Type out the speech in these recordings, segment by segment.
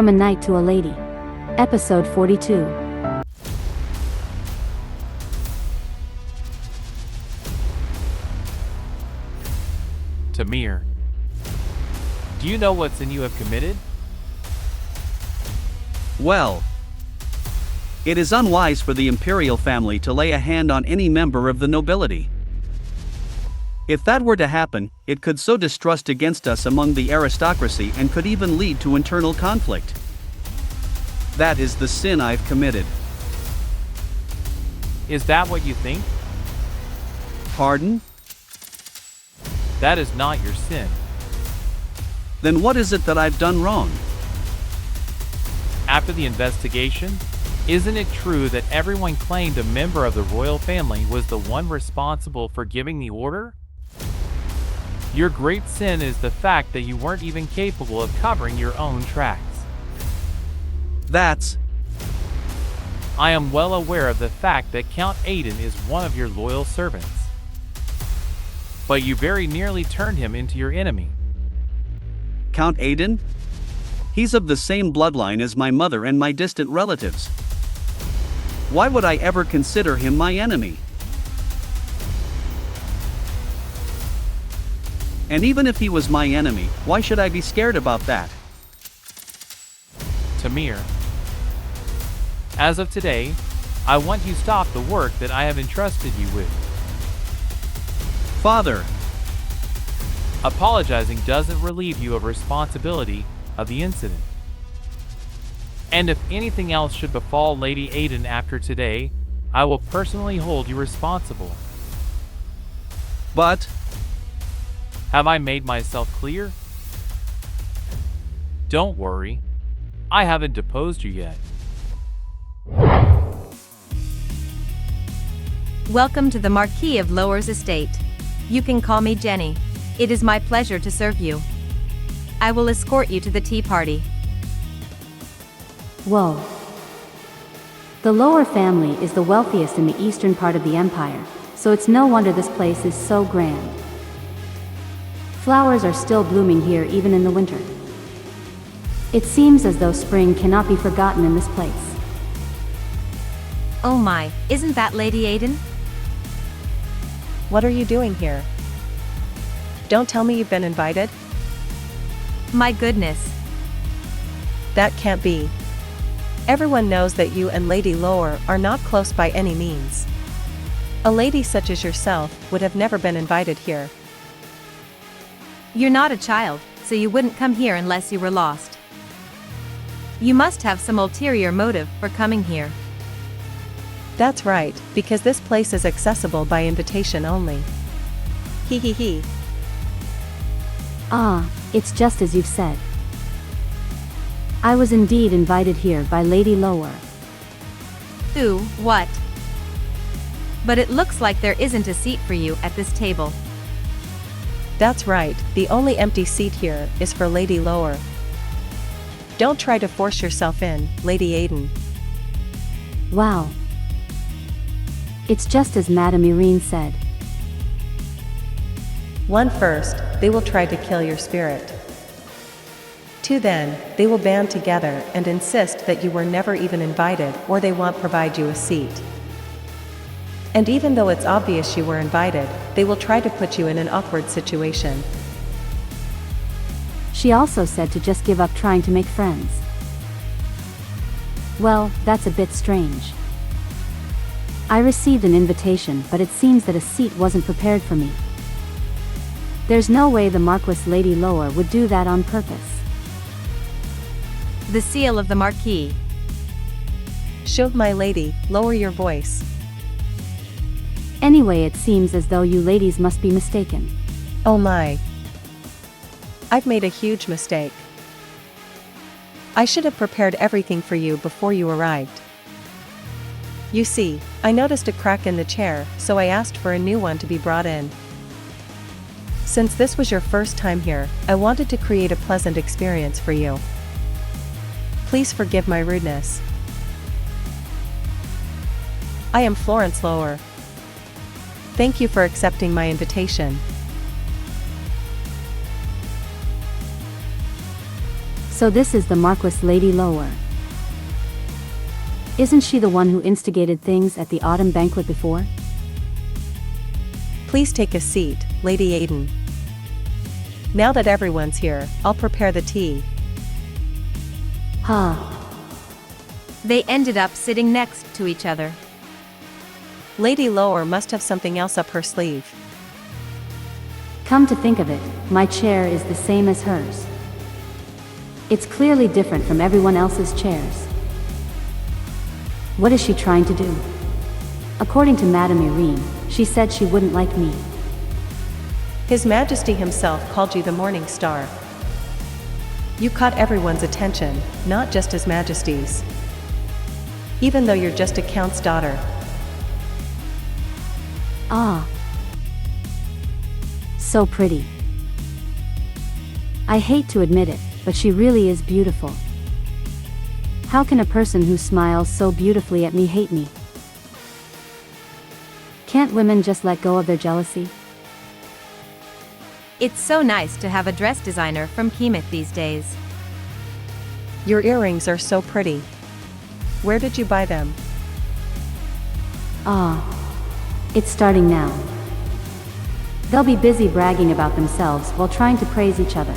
From a Knight to a Lady. Episode 42. Temir, do you know what sin you have committed? Well, it is unwise for the Imperial family to lay a hand on any member of the nobility. If that were to happen, it could sow distrust against us among the aristocracy and could even lead to internal conflict. That is the sin I've committed. Is that what you think? Pardon? That is not your sin. Then what is it that I've done wrong? After the investigation, isn't it true that everyone claimed a member of the royal family was the one responsible for giving the order? Your great sin is the fact that you weren't even capable of covering your own tracks. I am well aware of the fact that Count Aydin is one of your loyal servants. But you very nearly turned him into your enemy. Count Aydin? He's of the same bloodline as my mother and my distant relatives. Why would I ever consider him my enemy? And even if he was my enemy, why should I be scared about that? Temir, as of today, I want you to stop the work that I have entrusted you with. Father! Apologizing doesn't relieve you of responsibility of the incident. And if anything else should befall Lady Aydin after today, I will personally hold you responsible. But... Have I made myself clear? Don't worry, I haven't deposed you yet. Welcome to the Marquis of Loer's estate. You can call me Jenny. It is my pleasure to serve you. I will escort you to the tea party. Whoa. The Loer family is the wealthiest in the eastern part of the empire, so it's no wonder this place is so grand. Flowers are still blooming here even in the winter. It seems as though spring cannot be forgotten in this place. Oh my, isn't that Lady Aydin? What are you doing here? Don't tell me you've been invited? My goodness. That can't be. Everyone knows that you and Lady Loer are not close by any means. A lady such as yourself would have never been invited here. You're not a child, so you wouldn't come here unless you were lost. You must have some ulterior motive for coming here. That's right, because this place is accessible by invitation only. Hee hee hee. Ah, it's just as you've said. I was indeed invited here by Lady Loer. Ooh, what? But it looks like there isn't a seat for you at this table. That's right, the only empty seat here is for Lady Loer. Don't try to force yourself in, Lady Aydin. Wow. It's just as Madame Irene said. One, first, they will try to kill your spirit. Two, then, they will band together and insist that you were never even invited, or they won't provide you a seat. And even though it's obvious you were invited, they will try to put you in an awkward situation. She also said to just give up trying to make friends. Well, that's a bit strange. I received an invitation, but it seems that a seat wasn't prepared for me. There's no way the Marquis Lady Loer would do that on purpose. The seal of the Marquis. Should my lady, lower your voice. Anyway, it seems as though you ladies must be mistaken. Oh my. I've made a huge mistake. I should have prepared everything for you before you arrived. You see, I noticed a crack in the chair, so I asked for a new one to be brought in. Since this was your first time here, I wanted to create a pleasant experience for you. Please forgive my rudeness. I am Florence Loer. Thank you for accepting my invitation. So this is the Marquis Lady Loer. Isn't she the one who instigated things at the autumn banquet before? Please take a seat, Lady Aydin. Now that everyone's here, I'll prepare the tea. They ended up sitting next to each other. Lady Loer must have something else up her sleeve. Come to think of it, my chair is the same as hers. It's clearly different from everyone else's chairs. What is she trying to do? According to Madame Irene, she said she wouldn't like me. His Majesty himself called you the Morning Star. You caught everyone's attention, not just His Majesty's. Even though you're just a count's daughter. Ah. So pretty. I hate to admit it, but she really is beautiful. How can a person who smiles so beautifully at me hate me? Can't women just let go of their jealousy? It's so nice to have a dress designer from Kemet these days. Your earrings are so pretty. Where did you buy them? It's starting now. They'll be busy bragging about themselves while trying to praise each other.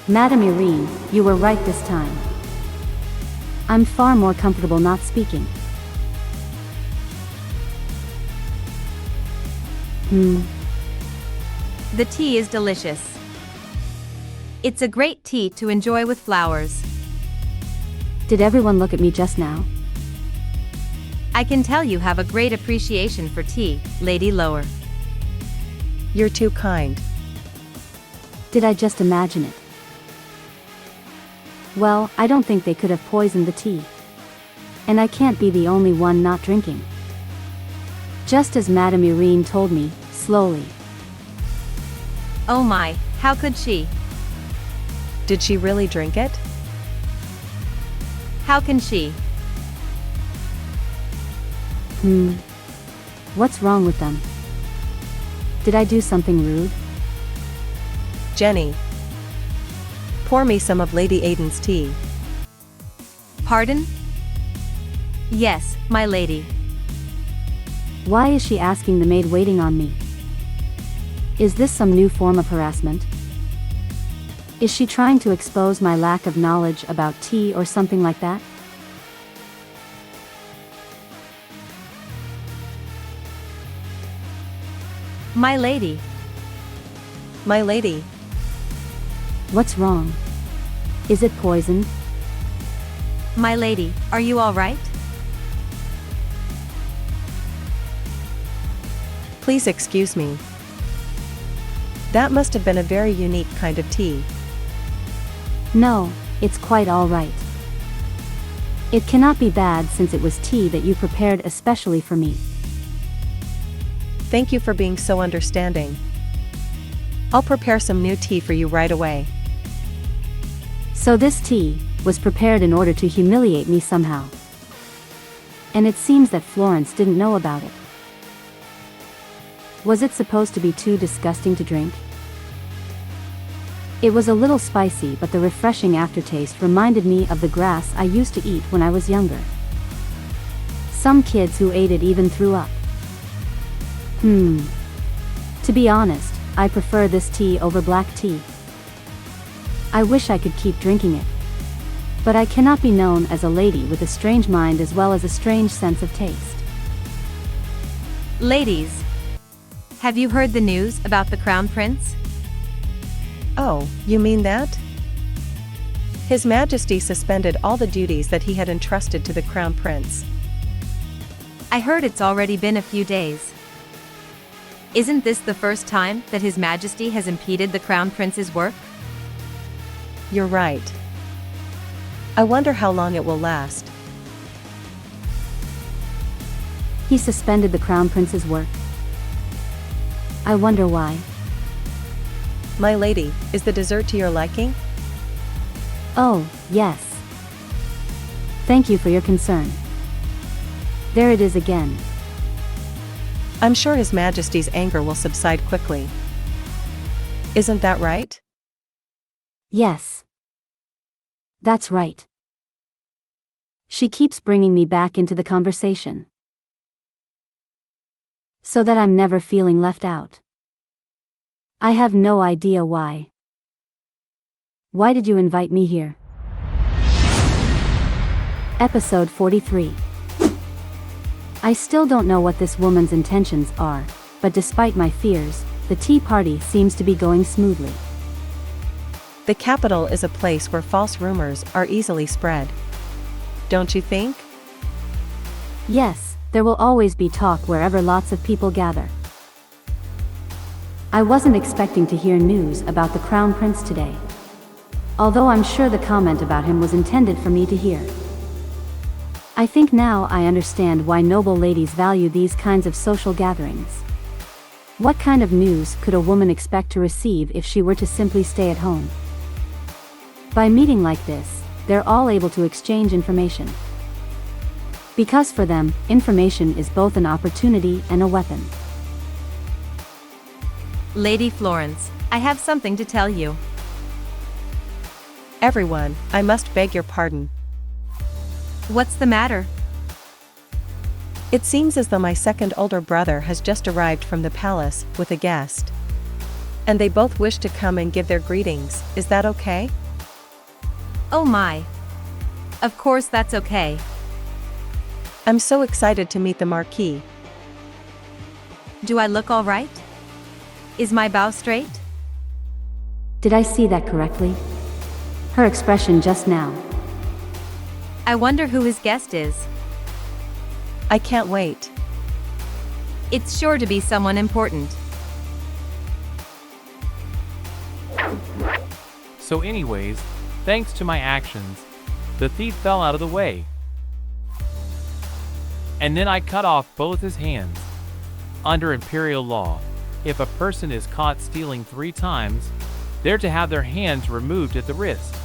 Madame Irene, you were right this time. I'm far more comfortable not speaking. The tea is delicious. It's a great tea to enjoy with flowers. Did everyone look at me just now? I can tell you have a great appreciation for tea, Lady Loer. You're too kind. Did I just imagine it? Well, I don't think they could have poisoned the tea. And I can't be the only one not drinking. Just as Madame Irene told me, slowly. Oh my, how could she? Did she really drink it? How can she? What's wrong with them? Did I do something rude? Jenny. Pour me some of Lady Aydin's tea. Pardon? Yes, my lady. Why is she asking the maid waiting on me? Is this some new form of harassment? Is she trying to expose my lack of knowledge about tea or something like that? My lady. My lady. What's wrong? Is it poisoned? My lady, are you all right? Please excuse me. That must have been a very unique kind of tea. No, it's quite all right. It cannot be bad since it was tea that you prepared especially for me. Thank you for being so understanding. I'll prepare some new tea for you right away. So this tea was prepared in order to humiliate me somehow. And it seems that Florence didn't know about it. Was it supposed to be too disgusting to drink? It was a little spicy, but the refreshing aftertaste reminded me of the grass I used to eat when I was younger. Some kids who ate it even threw up. To be honest, I prefer this tea over black tea. I wish I could keep drinking it. But I cannot be known as a lady with a strange mind as well as a strange sense of taste. Ladies, have you heard the news about the Crown Prince? Oh, you mean that? His Majesty suspended all the duties that he had entrusted to the Crown Prince. I heard it's already been a few days. Isn't this the first time that His Majesty has impeded the Crown Prince's work? You're right. I wonder how long it will last. He suspended the Crown Prince's work. I wonder why. My lady, is the dessert to your liking? Oh, yes. Thank you for your concern. There it is again. I'm sure His Majesty's anger will subside quickly. Isn't that right? Yes. That's right. She keeps bringing me back into the conversation. So that I'm never feeling left out. I have no idea why. Why did you invite me here? Episode 43. I still don't know what this woman's intentions are, but despite my fears, the tea party seems to be going smoothly. The capital is a place where false rumors are easily spread. Don't you think? Yes, there will always be talk wherever lots of people gather. I wasn't expecting to hear news about the Crown Prince today. Although I'm sure the comment about him was intended for me to hear. I think now I understand why noble ladies value these kinds of social gatherings. What kind of news could a woman expect to receive if she were to simply stay at home? By meeting like this, they're all able to exchange information. Because for them, information is both an opportunity and a weapon. Lady Florence, I have something to tell you. Everyone, I must beg your pardon. What's the matter? It seems as though my second older brother has just arrived from the palace with a guest. And they both wish to come and give their greetings. Is that okay? Oh my. Of course that's okay. I'm so excited to meet the Marquis. Do I look all right? Is my bow straight? Did I see that correctly? Her expression just now. I wonder who his guest is. I can't wait. It's sure to be someone important. So anyways, thanks to my actions, the thief fell out of the way. And then I cut off both his hands. Under Imperial law, if a person is caught stealing 3 times, they're to have their hands removed at the wrist.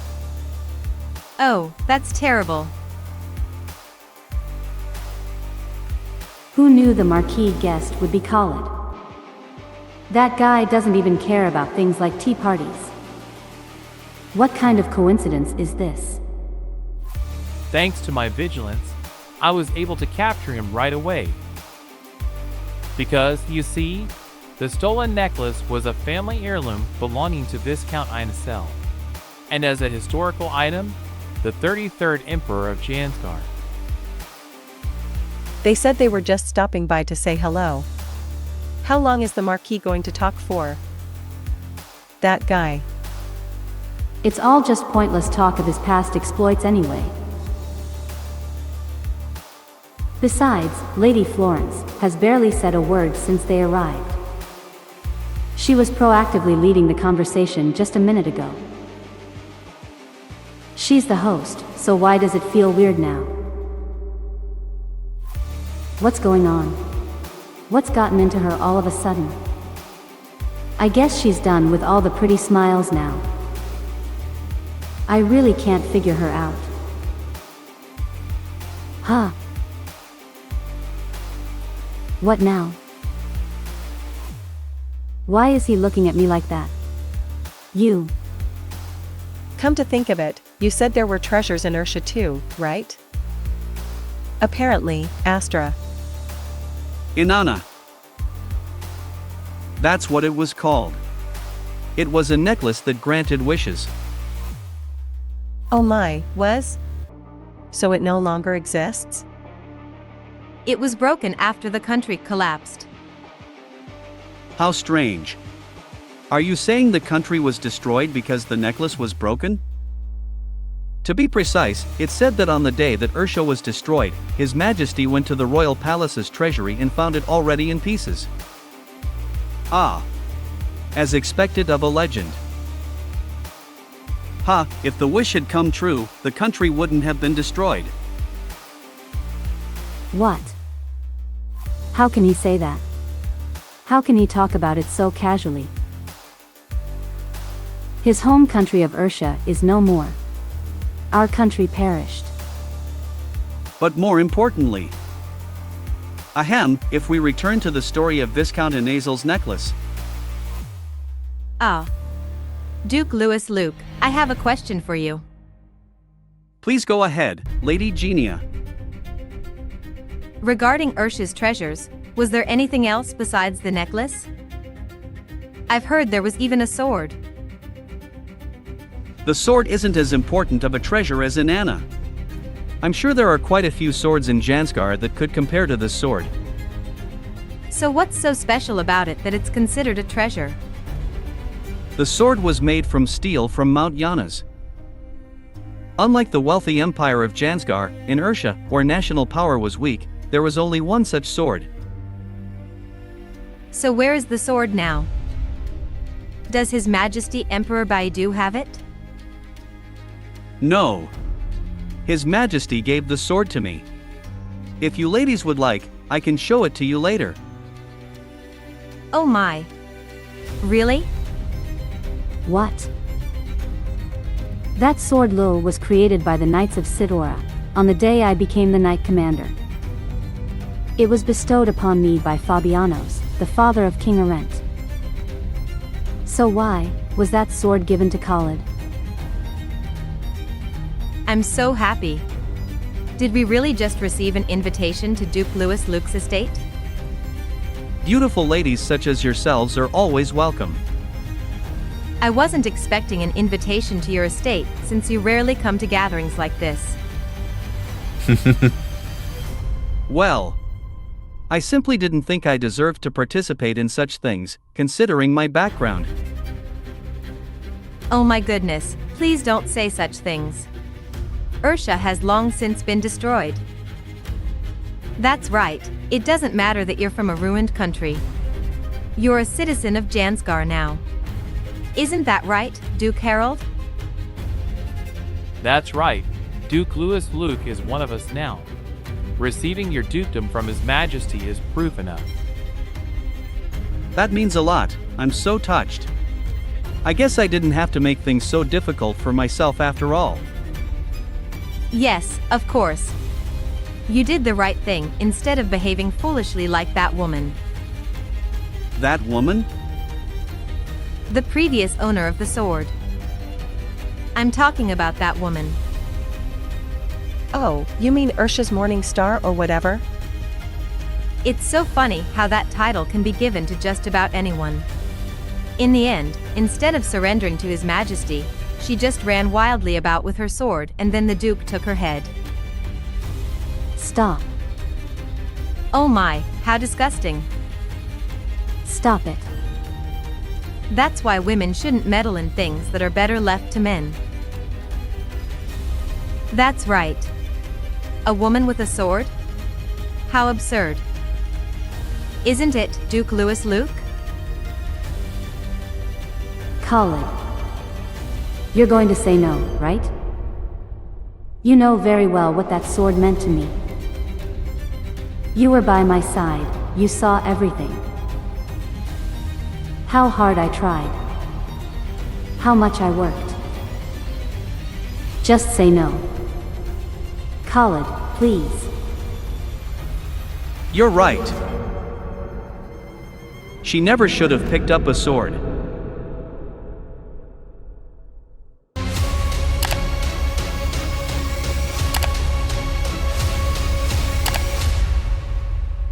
Oh, that's terrible. Who knew the Marquis guest would be called? That guy doesn't even care about things like tea parties. What kind of coincidence is this? Thanks to my vigilance, I was able to capture him right away. Because, you see, the stolen necklace was a family heirloom belonging to Viscount Inesel, and as a historical item, the 33rd Emperor of Jansgar. They said they were just stopping by to say hello. How long is the Marquis going to talk for? That guy. It's all just pointless talk of his past exploits anyway. Besides, Lady Florence has barely said a word since they arrived. She was proactively leading the conversation just a minute ago. She's the host, so why does it feel weird now? What's going on? What's gotten into her all of a sudden? I guess she's done with all the pretty smiles now. I really can't figure her out. Huh? What now? Why is he looking at me like that? You. Come to think of it, you said there were treasures in Ursha too, right? Apparently, Astra. Inanna. That's what it was called. It was a necklace that granted wishes. Oh my, was? So it no longer exists? It was broken after the country collapsed. How strange. Are you saying the country was destroyed because the necklace was broken? To be precise, it said that on the day that Ursha was destroyed, His Majesty went to the royal palace's treasury and found it already in pieces. Ah. As expected of a legend. Ha, if the wish had come true, the country wouldn't have been destroyed. What? How can he say that? How can he talk about it so casually? His home country of Ursha is no more. Our country perished. But more importantly, ahem, if we return to the story of Viscount Inesel's necklace. Ah. Duke Louis Luke, I have a question for you. Please go ahead, Lady Genia. Regarding Ursha's treasures, was there anything else besides the necklace? I've heard there was even a sword. The sword isn't as important of a treasure as Inanna. I'm sure there are quite a few swords in Janskar that could compare to this sword. So what's so special about it that it's considered a treasure? The sword was made from steel from Mount Yanas. Unlike the wealthy empire of Janskar, in Ursha, where national power was weak, there was only one such sword. So where is the sword now? Does His Majesty Emperor Baidu have it? No. His Majesty gave the sword to me. If you ladies would like, I can show it to you later. Oh my. Really? What? That sword Loer was created by the Knights of Sidora, on the day I became the Knight Commander. It was bestowed upon me by Fabianos, the father of King Arendt. So why was that sword given to Khalid? I'm so happy. Did we really just receive an invitation to Duke Louis Luke's estate? Beautiful ladies such as yourselves are always welcome. I wasn't expecting an invitation to your estate since you rarely come to gatherings like this. Well, I simply didn't think I deserved to participate in such things, considering my background. Oh my goodness, please don't say such things. Ursha has long since been destroyed. That's right, it doesn't matter that you're from a ruined country. You're a citizen of Janskar now. Isn't that right, Duke Harold? That's right. Duke Louis Luke is one of us now. Receiving your dukedom from His Majesty is proof enough. That means a lot, I'm so touched. I guess I didn't have to make things so difficult for myself after all. Yes, of course. You did the right thing instead of behaving foolishly like that woman. That woman? The previous owner of the sword. I'm talking about that woman. Oh, you mean Ursha's Morning Star or whatever? It's so funny how that title can be given to just about anyone. In the end, instead of surrendering to His Majesty, she just ran wildly about with her sword and then the Duke took her head. Stop. Oh my, how disgusting. Stop it. That's why women shouldn't meddle in things that are better left to men. That's right. A woman with a sword? How absurd. Isn't it, Duke Louis Luke? Khalid. You're going to say no, right? You know very well what that sword meant to me. You were by my side, you saw everything. How hard I tried. How much I worked. Just say no. Khalid, please. You're right. She never should have picked up a sword.